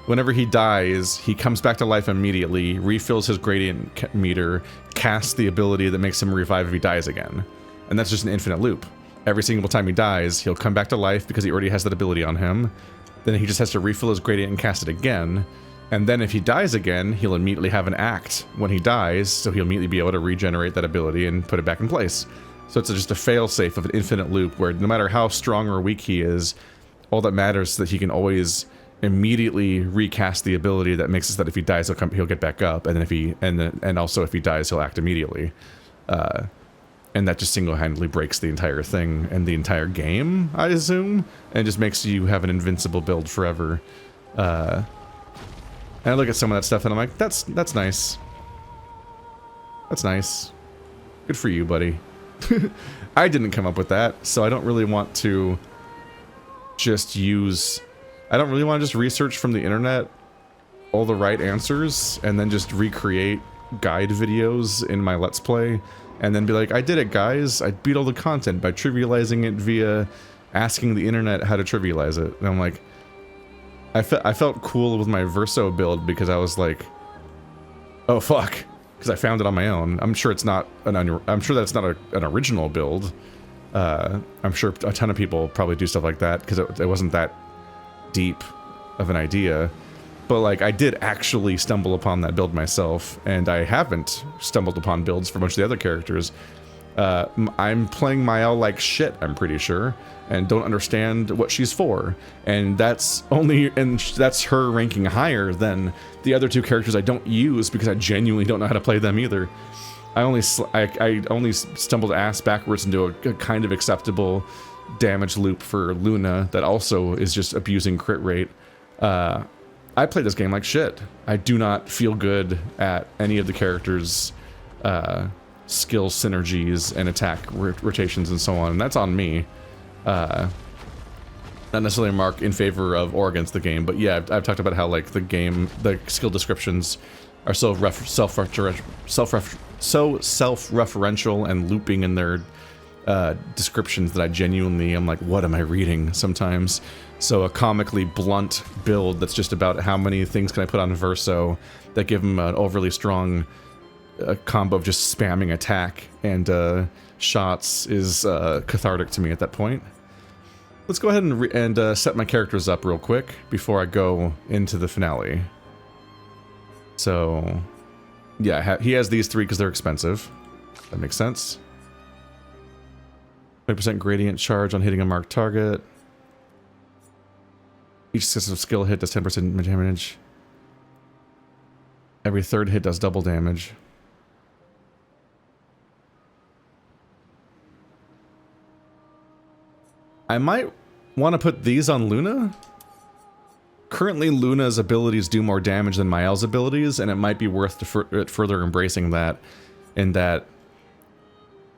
[SPEAKER 1] whenever he dies, he comes back to life immediately, refills his gradient meter, casts the ability that makes him revive if he dies again. And that's just an infinite loop. Every single time he dies, he'll come back to life because he already has that ability on him. Then he just has to refill his gradient and cast it again. And then if he dies again, he'll immediately have an act when he dies, so he'll immediately be able to regenerate that ability and put it back in place. So it's just a fail-safe of an infinite loop where no matter how strong or weak he is, all that matters is that he can always immediately recast the ability that makes it so that if he dies, he'll get back up, and then and also if he dies, he'll act immediately. And that just single-handedly breaks the entire thing and the entire game, I assume, and just makes you have an invincible build forever. And I look at some of that stuff and I'm like, that's nice. That's nice. Good for you, buddy. I didn't come up with that, so I don't really want to just I don't really want to just research from the internet all the right answers and then just recreate guide videos in my Let's Play. And then be like, I did it, guys. I beat all the content by trivializing it via asking the internet how to trivialize it. And I'm like, I felt cool with my Verso build because I was like, oh fuck, because I found it on my own. I'm sure it's not I'm sure that's not an original build. I'm sure a ton of people probably do stuff like that because it wasn't that deep of an idea. But like, I did actually stumble upon that build myself, and I haven't stumbled upon builds for much of the other characters. I'm playing Mael like shit, I'm pretty sure, and don't understand what she's for. And that's her ranking higher than the other two characters I don't use because I genuinely don't know how to play them either. I only stumbled ass backwards into a kind of acceptable damage loop for Luna that also is just abusing crit rate. I play this game like shit. I do not feel good at any of the characters' skill synergies and attack rotations and so on, and that's on me. Not necessarily a mark in favor of or against the game, but yeah, I've talked about how like the skill descriptions are so self-referential and looping in their descriptions that I genuinely am like, what am I reading sometimes? So a comically blunt build that's just about how many things can I put on Verso that give him an overly strong combo of just spamming attack and shots is cathartic to me at that point. Let's go ahead and set my characters up real quick before I go into the finale. So, yeah, he has these three because they're expensive. That makes sense. 20% gradient charge on hitting a marked target. Each successive skill hit does 10% damage. Every third hit does double damage. I might want to put these on Luna. Currently, Luna's abilities do more damage than Mael's abilities, and it might be worth further embracing that, in that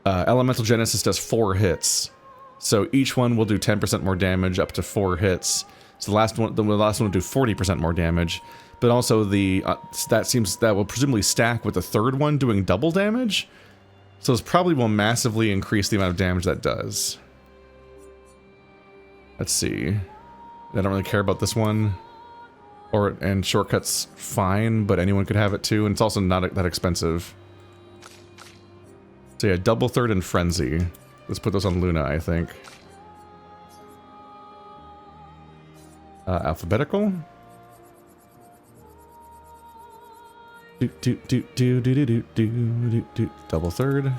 [SPEAKER 1] Elemental Genesis does 4 hits. So each one will do 10% more damage up to 4 hits. So the last one will do 40% more damage, but also that will presumably stack with the third one doing double damage. So this probably will massively increase the amount of damage that does. Let's see. I don't really care about this one. And shortcuts fine, but anyone could have it too, and it's also not that expensive. So yeah, double third and frenzy. Let's put those on Luna, I think. Alphabetical. Do. Double third.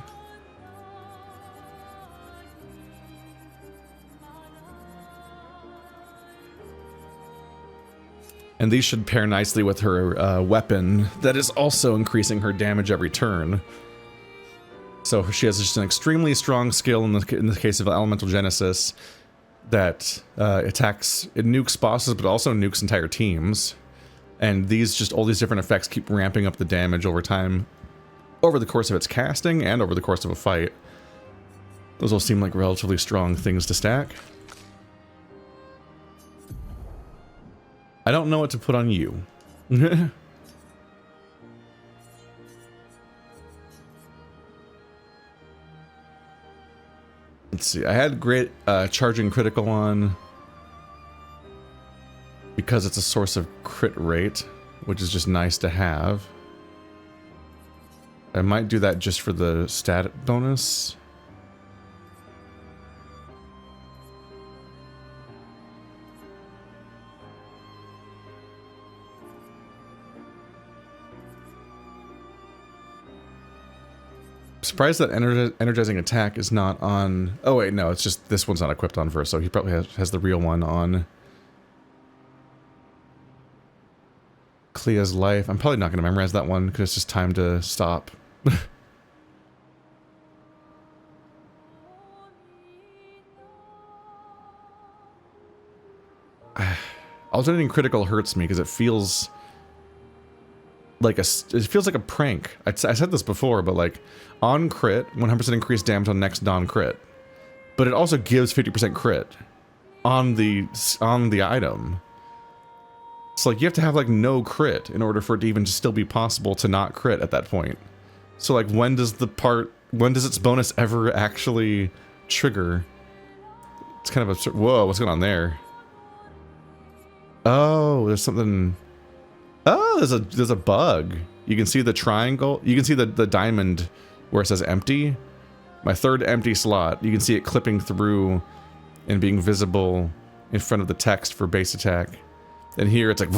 [SPEAKER 1] And these should pair nicely with her weapon that is also increasing her damage every turn. So she has just an extremely strong skill in the case of Elemental Genesis that attacks, it nukes bosses, but also nukes entire teams. And all these different effects keep ramping up the damage over time, over the course of its casting and over the course of a fight. Those all seem like relatively strong things to stack. I don't know what to put on you. Let's see. I had great charging critical on because it's a source of crit rate, which is just nice to have. I might do that just for the stat bonus. Surprised that energizing attack is not on. Oh wait, no, it's just this one's not equipped on Verso. He probably has the real one on Clea's life. I'm probably not going to memorize that one because it's just time to stop. Alternating critical hurts me because it feels like a prank. I said this before, but like on crit, 100% increased damage on next non-crit, but it also gives 50% crit on the item. It's like you have to have like no crit in order for it to even just still be possible to not crit at that point. So like when does its bonus ever actually trigger? It's kind of absurd. Whoa, what's going on there? Oh, there's something. Oh, there's a bug. You can see the triangle. You can see the diamond where it says empty. My third empty slot. You can see it clipping through and being visible in front of the text for base attack. And here it's like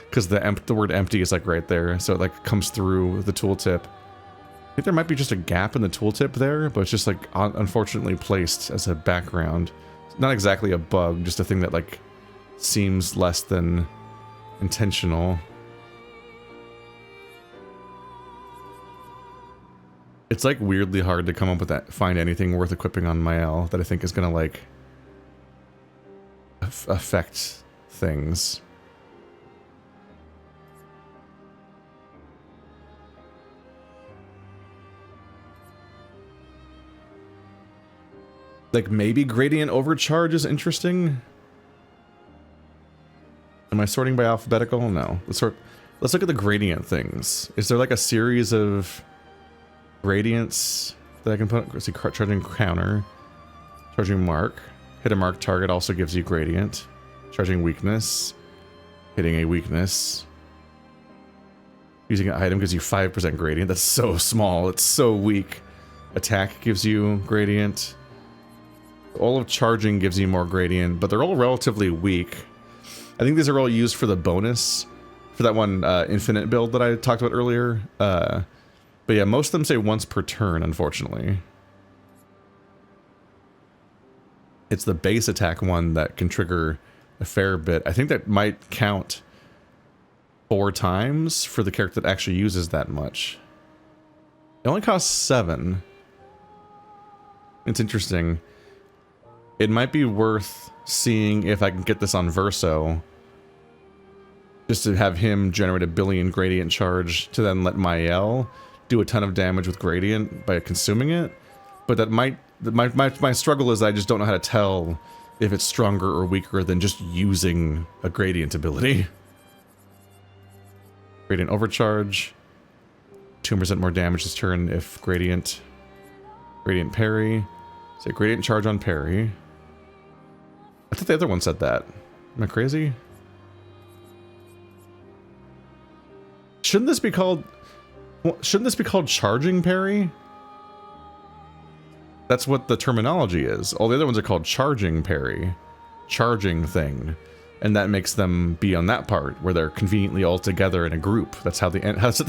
[SPEAKER 1] because the word empty is like right there, so it like comes through the tooltip. I think there might be just a gap in the tooltip there, but it's just like unfortunately placed as a background. Not exactly a bug, just a thing that like seems less than intentional. It's like weirdly hard to come up with that, find anything worth equipping on Mael that I think is gonna like affect things. Like maybe gradient overcharge is interesting. Am I sorting by alphabetical? No. Let's look at the gradient things. Is there like a series of gradients that I can put? Let's see, charging counter, charging mark, hit a mark target also gives you gradient. Charging weakness, hitting a weakness. Using an item gives you 5% gradient. That's so small. It's so weak. Attack gives you gradient. All of charging gives you more gradient, but they're all relatively weak. I think these are all used for the bonus for that one infinite build that I talked about earlier. But yeah, most of them say once per turn, unfortunately. It's the base attack one that can trigger a fair bit. I think that might count 4 times for the character that actually uses that much. It only costs 7. It's interesting. It might be worth seeing if I can get this on Verso. Just to have him generate a billion gradient charge to then let Mael do a ton of damage with gradient by consuming it. But that my struggle is I just don't know how to tell if it's stronger or weaker than just using a gradient ability. Gradient overcharge. 2% more damage this turn if gradient parry. Say gradient charge on parry. I thought the other one said that. Am I crazy? Shouldn't this be called charging parry? That's what the terminology is. All the other ones are called charging parry. charging thing. And that makes them be on that part, where they're conveniently all together in a group. That's how that's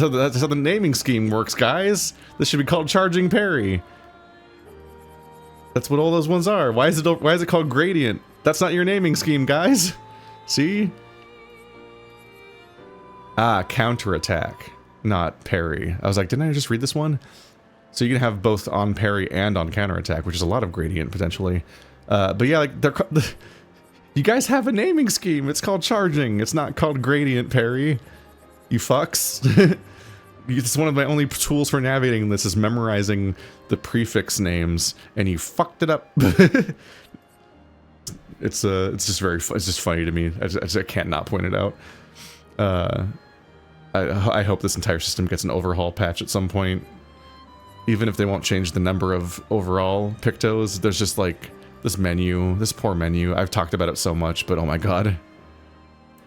[SPEAKER 1] how the naming scheme works, guys. This should be called charging parry. That's what all those ones are. Why is it called gradient? That's not your naming scheme, guys. See? Ah, counterattack, not parry. I was like, didn't I just read this one? So you can have both on parry and on counterattack, which is a lot of gradient potentially. But yeah, like you guys have a naming scheme. It's called charging. It's not called gradient parry. You fucks. It's one of my only tools for navigating this is memorizing the prefix names, and you fucked it up. It's just it's just funny to me. I can't not point it out. I hope this entire system gets an overhaul patch at some point. Even if they won't change the number of overall pictos, there's just like this menu, this poor menu. I've talked about it so much, but oh my god.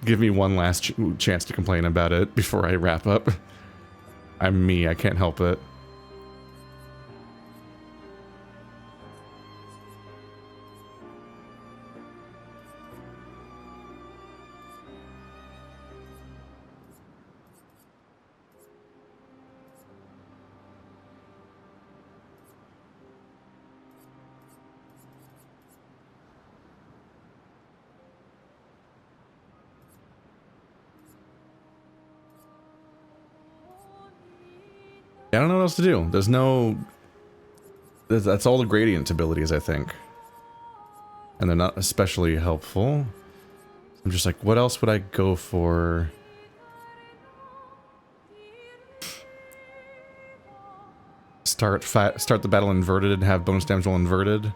[SPEAKER 1] Give me one last chance to complain about it before I wrap up. I'm me, I can't help it. I don't know what else to do. There's no... That's all the gradient abilities, I think. And they're not especially helpful. I'm just like, what else would I go for? Start the battle inverted and have bonus damage while inverted.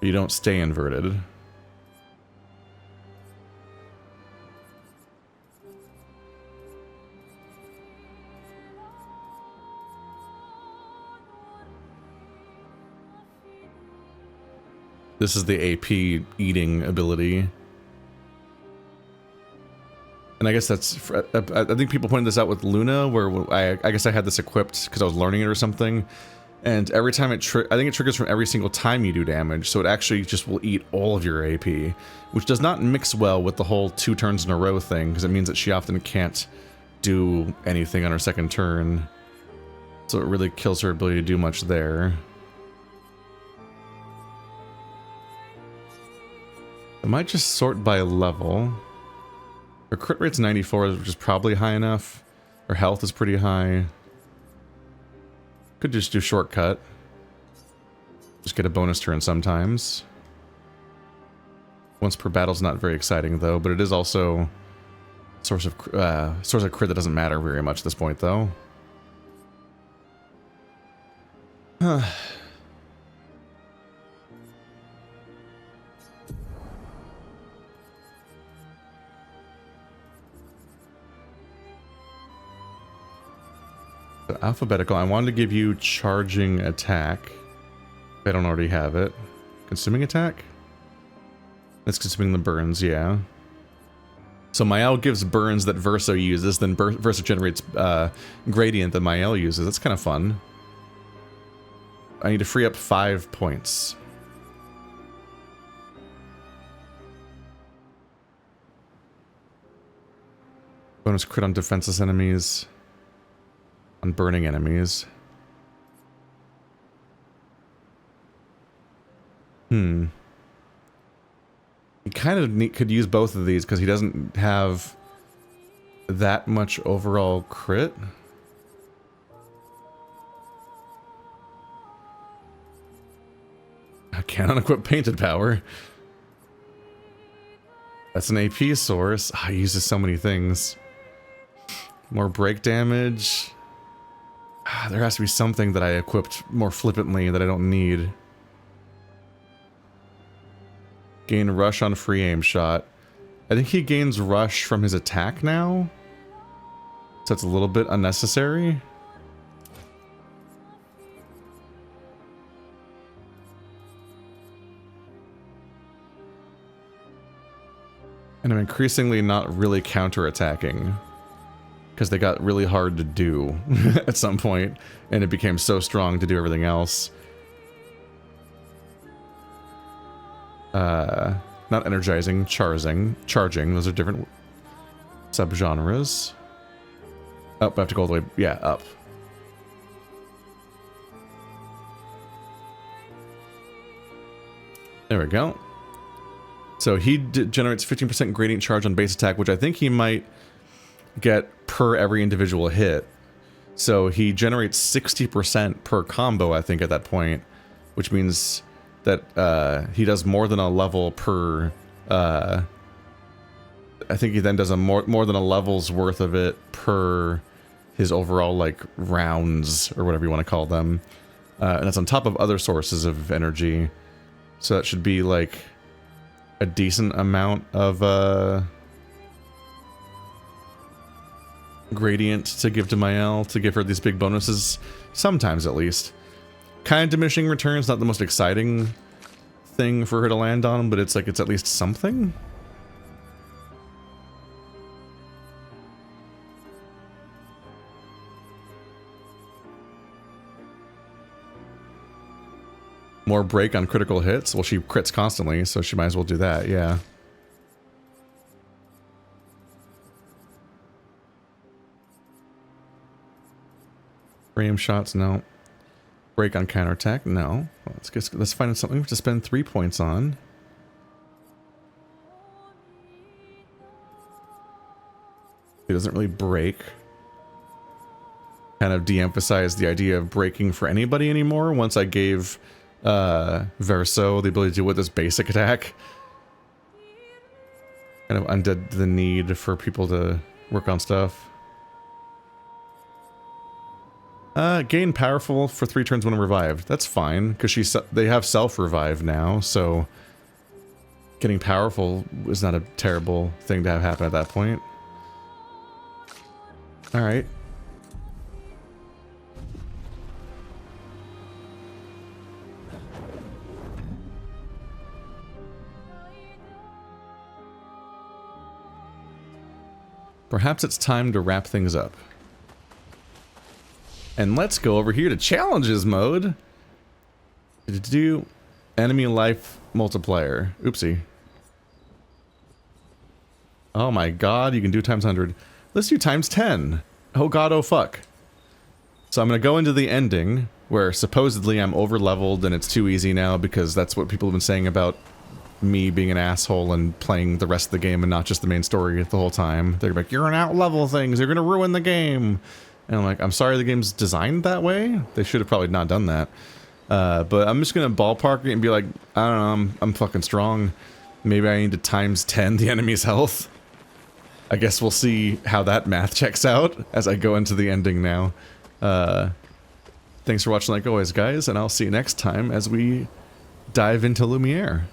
[SPEAKER 1] You don't stay inverted. This is the AP eating ability. And I guess that's... I think people pointed this out with Luna, where I guess I had this equipped because I was learning it or something. And every time I think it triggers from every single time you do damage, so it actually just will eat all of your AP. Which does not mix well with the whole 2 turns in a row thing, because it means that she often can't do anything on her second turn. So it really kills her ability to do much there. I might just sort by level. Her crit rate's 94, which is probably high enough. Her health is pretty high. Could just do shortcut. Just get a bonus turn sometimes. Once per battle's not very exciting though, but it is also source of crit that doesn't matter very much at this point though. So alphabetical, I wanted to give you charging attack. If I don't already have it. Consuming attack? That's consuming the burns, yeah. So Mael gives burns that Verso uses, then Verso generates gradient that Mael uses. That's kind of fun. I need to free up 5 points. Bonus crit on defenseless enemies. On burning enemies. He kind of could use both of these because he doesn't have that much overall crit. I can't unequip painted power. That's an AP source. He uses so many things. More break damage. There has to be something that I equipped more flippantly that I don't need. Gain rush on free aim shot. I think he gains rush from his attack now. So it's a little bit unnecessary. And I'm increasingly not really counterattacking. Because they got really hard to do at some point, and it became so strong to do everything else. Not energizing, charging. Those are different subgenres. Up, I have to go all the way, yeah, up. There we go. So he generates 15% gradient charge on base attack, which I think he might get per every individual hit. So he generates 60% per combo, I think, at that point, which means that he does more than a level per... I think he then does a more than a level's worth of it per his overall, like, rounds, or whatever you want to call them. And that's on top of other sources of energy. So that should be, like, a decent amount of, gradient to give to Mael, to give her these big bonuses. Sometimes, at least. Kind of diminishing returns, not the most exciting thing for her to land on, but it's like, it's at least something. More break on critical hits? Well, she crits constantly, so she might as well do that, yeah. Frame shots, no. Break on counterattack, no. Well, let's find something to spend 3 points on. It doesn't really break. Kind of de-emphasize the idea of breaking for anybody anymore once I gave Verso the ability to deal with this basic attack. Kind of undid the need for people to work on stuff. Gain powerful for 3 turns when revived. That's fine, because they have self-revive now, so getting powerful is not a terrible thing to have happen at that point. Alright. Perhaps it's time to wrap things up. And let's go over here to challenges mode. Do enemy life multiplier. Oopsie. Oh my god, you can do times 100. Let's do times 10. Oh god, oh fuck. So I'm gonna go into the ending, where supposedly I'm over leveled and it's too easy now, because that's what people have been saying about me being an asshole and playing the rest of the game and not just the main story the whole time. They're like, you're an out-level things, you're gonna ruin the game. And I'm like, I'm sorry the game's designed that way. They should have probably not done that. But I'm just gonna ballpark it and be like, I don't know, I'm fucking strong. Maybe I need to times 10 the enemy's health. I guess we'll see how that math checks out as I go into the ending now. Thanks for watching like always, guys, and I'll see you next time as we dive into Lumiere.